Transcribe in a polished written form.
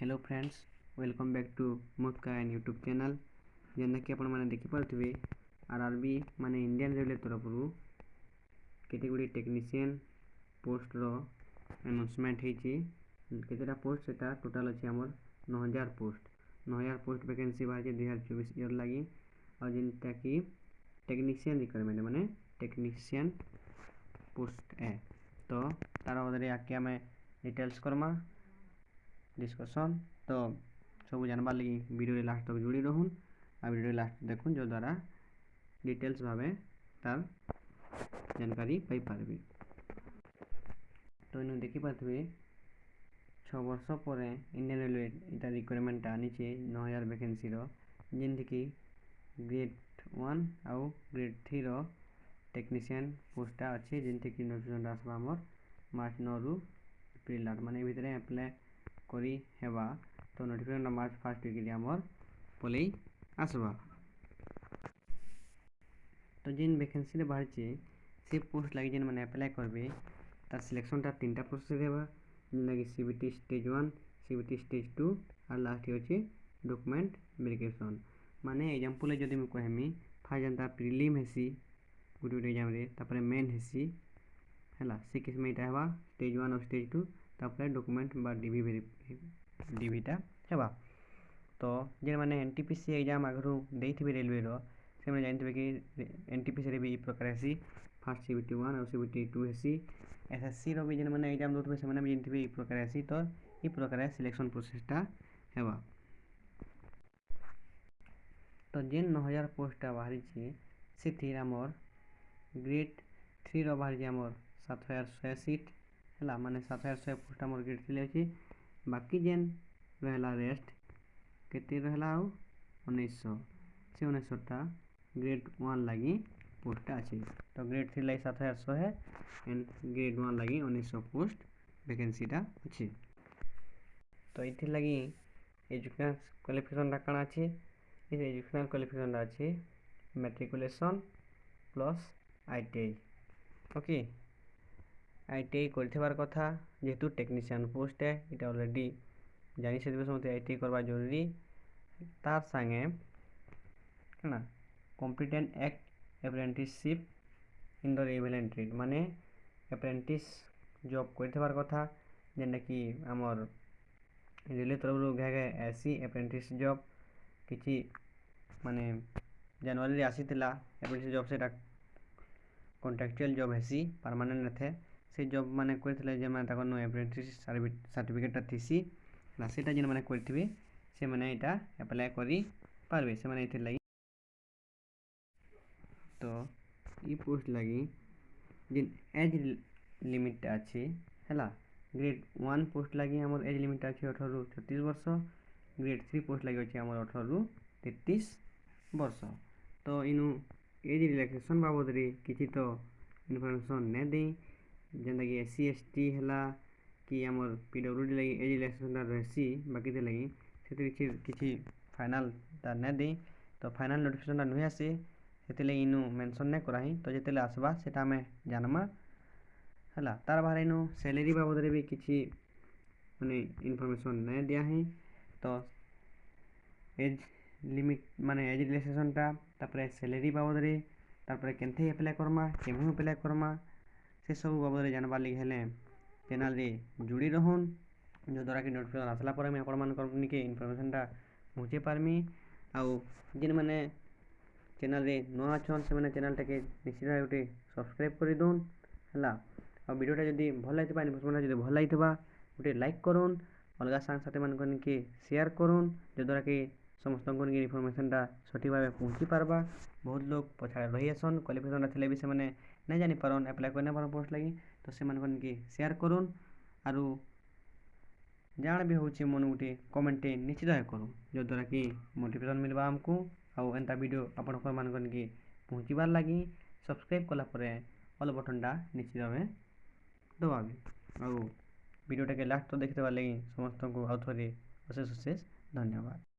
Hello friends, welcome back to मुस्का and YouTube channel. जेनता कि आपण मैंने देखिपे आरआरबी माने इंडियन रेलवे तरफ केते गुडी टेक्नीशियन पोस्ट रो अनाउंसमेंट होती। केतेटा पोस्ट सेटा टोटाल अच्छे आमर 9000 पोस्ट वैकेंसी बाहर 2024 ईयर लगी। और जिनटा कि टेक्नीशियन रिक्वायरमेंट माने टेक्नीशियन पोस्ट है। तो तार बदले आके आम डिटेल्स करमा डिस्कसन। तो सब जानबार लगी वीडियो लास्ट तक जोड़ी रहून आ वीडियो लास्ट देखून जो द्वारा डिटेल्स भावे तार जानकारी पाई पारबे। तो इनु देखि पाथबे 6 वर्ष पर इंडियन रेलवे इटा रिक्वायरमेंट आनी 9000 वैकेंसी रो, जिनथि कि ग्रेड 1 आउ ग्रेड 3 रो टेक्नीशियन पोस्ट अच्छे, जिनथि कि नोटिफिकेशन आसबा हमर मार्च 9 रु एप्रिल 8 माने भितरे अप्लाई करी हेबा। तो नोटिफिकेशन मार्च 1 वीक हमर पलै आसबा। तो जिन वैकेंसी रे बाहर से पोस्ट लगी जिन मैंने अप्लाई करबे तार सिलेक्शन टा 3टा प्रोसेस हेबा, जिन कि सीबीटी स्टेज 1, सीबीटी स्टेज 2 और लास्ट होचे डॉक्यूमेंट वेरिफिकेशन। माने एग्जांपल जदी मैं कहमी फास्ट जनता प्रीलिम हेसी गुड एग्जाम रे, तापर मेन हेसी हला से किस्म इटा हेबा स्टेज 1 और स्टेज 2, तापर डॉक्यूमेंट बा डीवीटा हेबा। तो जे माने एनटीपीसी एग्जाम आगरू देइथिबे रेलवे रो से माने जानथिबे कि एनटीपीसी रे भी ई प्रकार हेसी फास्ट सीबीटी 1 और सीबीटी 2 हेसी। एसएससी रो भी जे माने एग्जाम दोथबे से माने जानथिबे ई प्रकार हेसी। तो ई प्रकार सिलेक्शन प्रोसेस टा हेबा। तो जेन 9000 पोस्ट बाहरी से थी हमर ग्रेड 3 रो बाहरी हमर 7100 सीट हला, माने 7100 पोस्ट हमर ग्रेड 3 लेछि। बाकी जेन रहला रेस्ट केते रहला 1900 से 1900 टा ग्रेड 1 लगी पोस्ट अच्छे। तो ग्रेड 3 लगी 7100 है एंड ग्रेड 1 लगी 1900 पोस्ट वैकेंसी टा अच्छे। तो इथि लगी एजुकेशनल क्वालिफिकेशन काना अच्छे, इस एजुकेशनल क्वालिफिकेशन अच्छे matriculation plus ITI. Okay, ITI करथिबार कथा जेहेतु टेक्नीशियन पोस्ट है इटा ऑलरेडी जानी से समझते आईटीआई करवा जरूरी। तार संगे ना competent act apprenticeship in the relevant trade माने अप्रेंटिस जॉब करथिबार कथा, जेनटा कि हमर रेलवे तरफ गए ऐसी अप्रेंटिस जॉब किछि माने जनवरी रे आसीतिला। अप्रेंटिस जॉब सेटा कॉन्ट्रैक्चुअल जॉब हेसी, परमानेंट नथे। से जॉब माने करथिले जे माने ताको अप्रेंटिस सर्टिफिकेट थिसी ना सेटा जिन माने करथिबे से माने एटा अप्लाई करी पारबे से माने इथे लगी। तो ई पोस्ट लगी जिन एज लिमिट अच्छे हला, ग्रेड 1 पोस्ट लगी हमर एज लिमिट अच्छे 18 रु 36 वर्ष, ग्रेड 3 पोस्ट लगी अच्छे हमर 18 रु 33 वर्ष। तो इनु एज रिलैक्सेशन बाबद रे किछि तो इन्फॉर्मेशन ने दे, जेनता कि एससी एसटी हला कि हमर पीडब्ल्यूडी लगी एज रिलैक्सेशन रहसी, बाकी दे लगी से किछि फाइनल ता ने दे। तो फाइनल नोटिफिकेशन नुहे आसे से लगी इनु मेंशन ने कराही। तो जेते आसबा सेटा में जानमा हला। तार बाहर इनु सैलरी बाबद रे भी किछि माने इन्फॉर्मेशन ने दिया है। तो एज लिमिट माने एज रिलैक्सेशन टा तापर सैलरी बाबद रे तापर केनथे अप्लाई करमा केमु अप्लाई करमा से सब बाबद रे जानबार लगी हेले चैनल रे जुड़ी रहून, जो द्वारा कि नोटिफिकेशन आसला पर मैं आपण मान के इन्फॉर्मेशन टा पहुँचे पारमी। आउ जिन माने चैनल रे नुआ अछन से माने चैनल टाके निश्चित भाव गोटे सब्सक्राइब कर दोन हला। और वीडियोटा जदी भल लागितबा इन्फॉर्मेशन जदी भल लागितबा गोटे लाइक करूँ, अलगा सांग साथी मान के शेयर करूँ, जो द्वारा कि समस्त इन्फॉर्मेशन टा सठिक भाव पहुँची पारबा। बहुत लोग पछाड़ रही आसन क्वालिफिकेशन थे भी से नहीं जानी पारन अप्लाई करने पारन पोस्ट लगी। तो से के शेयर करूँ आरु जान भी होचे मन गोटे कमेंट निश्चित भाव करूँ, जो द्वारा कि मोटिवेशन मिलवा हमको आउ एंता वीडियो आपण मान के पहुँचबार लगी सब्सक्राइब कला ऑल बटन टा निश्चित भाव दबाबे। आउ वीडियोटा के लास्ट तो देखते लगी समस्त को आउ थे अशेष अशेष धन्यवाद।